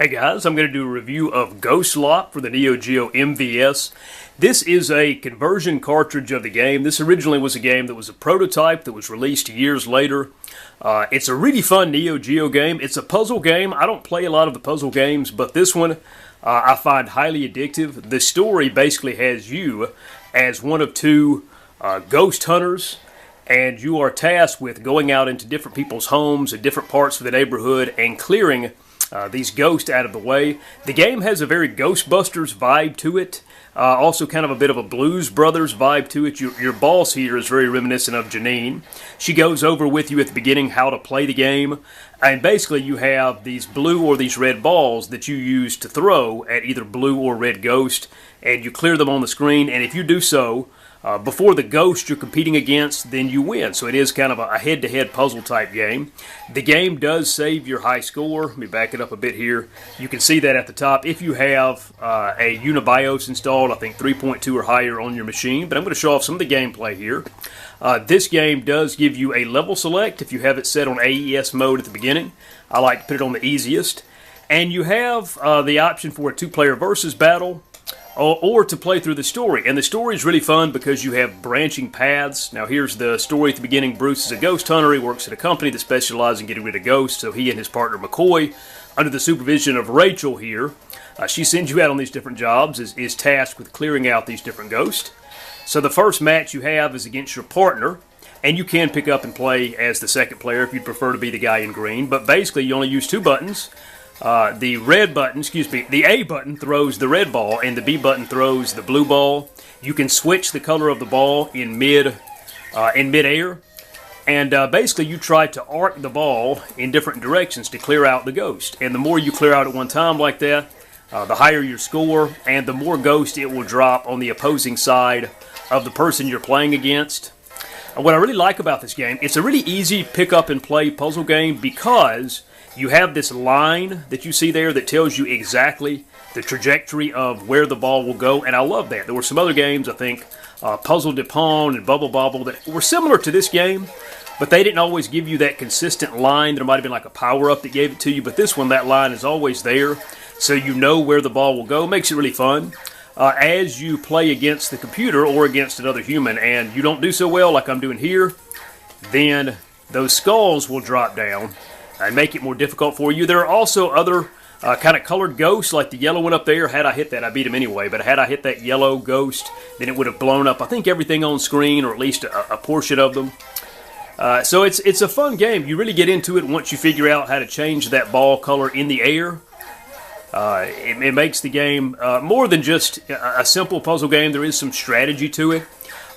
Hey guys, I'm going to do a review of Ghost Lop for the Neo Geo MVS. This is a conversion cartridge of the game. This originally was a game that was a prototype that was released years later. It's a really fun Neo Geo game. It's a puzzle game. I don't play a lot of the puzzle games, but this one I find highly addictive. The story basically has you as one of two ghost hunters, and you are tasked with going out into different people's homes in different parts of the neighborhood and clearing these ghosts out of the way. The game has a very Ghostbusters vibe to it. Also kind of a bit of a Blues Brothers vibe to it. Your boss here is very reminiscent of Janine. She goes over with you at the beginning how to play the game. And basically you have these blue or these red balls that you use to throw at either blue or red ghost. And you clear them on the screen. And if you do so, before the ghost you're competing against, then you win. So it is kind of a head-to-head puzzle type game. The game does save your high score. Let me back it up a bit here. You can see that at the top if you have a Unibios installed, I think 3.2 or higher on your machine. But I'm going to show off some of the gameplay here. This game does give you a level select if you have it set on AES mode at the beginning. I like to put it on the easiest. And you have the option for a two-player versus battle, or to play through the story. And the story is really fun because you have branching paths. Now here's the story at the beginning. Bruce is a ghost hunter. He works at a company that specializes in getting rid of ghosts. So he and his partner McCoy, under the supervision of Rachel here, she sends you out on these different jobs, is tasked with clearing out these different ghosts. So the first match you have is against your partner, and you can pick up and play as the second player if you'd prefer to be the guy in green. But basically you only use two buttons. The A button throws the red ball, and the B button throws the blue ball. You can switch the color of the ball in mid-air, and basically you try to arc the ball in different directions to clear out the ghost. And the more you clear out at one time like that, the higher your score, and the more ghost it will drop on the opposing side of the person you're playing against. And what I really like about this game, it's a really easy pick up and play puzzle game because you have this line that you see there that tells you exactly the trajectory of where the ball will go, and I love that. There were some other games, I think, Puzzle de Pon and Bubble Bobble, that were similar to this game, but they didn't always give you that consistent line. There might have been like a power-up that gave it to you, but this one, that line is always there, so you know where the ball will go. Makes it really fun. As you play against the computer or against another human, and you don't do so well like I'm doing here, then those skulls will drop down and make it more difficult for you. There are also other kind of colored ghosts, like the yellow one up there. Had I hit that, I beat him anyway, but had I hit that yellow ghost, then it would have blown up, I think, everything on screen, or at least a portion of them. So it's a fun game. You really get into it once you figure out how to change that ball color in the air. It makes the game more than just a simple puzzle game. There is some strategy to it.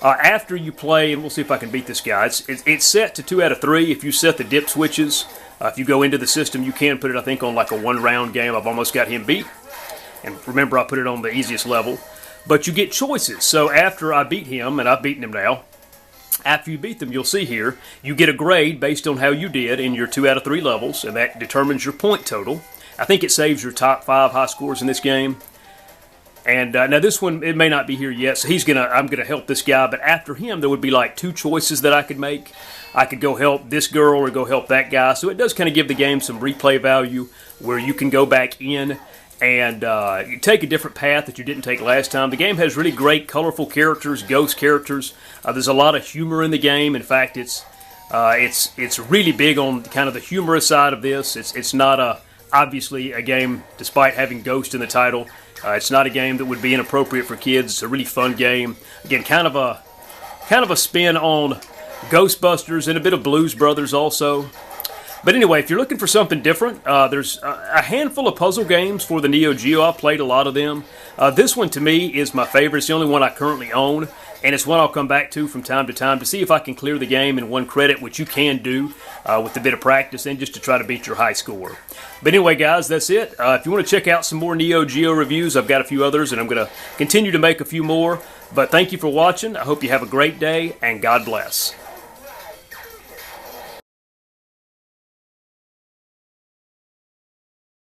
After you play, and we'll see if I can beat this guy, it's set to 2 out of 3. If you set the dip switches, if you go into the system, you can put it, I think, on like a one-round game. I've almost got him beat. And remember, I put it on the easiest level. But you get choices. So after I beat him, and I've beaten him now, after you beat them, you'll see here, you get a grade based on how you did in your 2 out of 3 levels, and that determines your point total. I think it saves your top 5 high scores in this game. And now this one, it may not be here yet, so I'm gonna help this guy. But after him, there would be like 2 choices that I could make. I could go help this girl or go help that guy. So it does kind of give the game some replay value, where you can go back in and you take a different path that you didn't take last time. The game has really great, colorful characters, ghost characters. There's a lot of humor in the game. In fact, it's really big on kind of the humorous side of this. It's not obviously a game, despite having ghost in the title. It's not a game that would be inappropriate for kids. It's a really fun game. Again, kind of a spin on Ghostbusters and a bit of Blues Brothers also. But anyway, if you're looking for something different, there's a handful of puzzle games for the Neo Geo. I've played a lot of them. This one, to me, is my favorite. It's the only one I currently own, and it's one I'll come back to from time to time to see if I can clear the game in 1 credit, which you can do with a bit of practice and just to try to beat your high score. But anyway, guys, that's it. If you want to check out some more Neo Geo reviews, I've got a few others, and I'm going to continue to make a few more. But thank you for watching. I hope you have a great day, and God bless.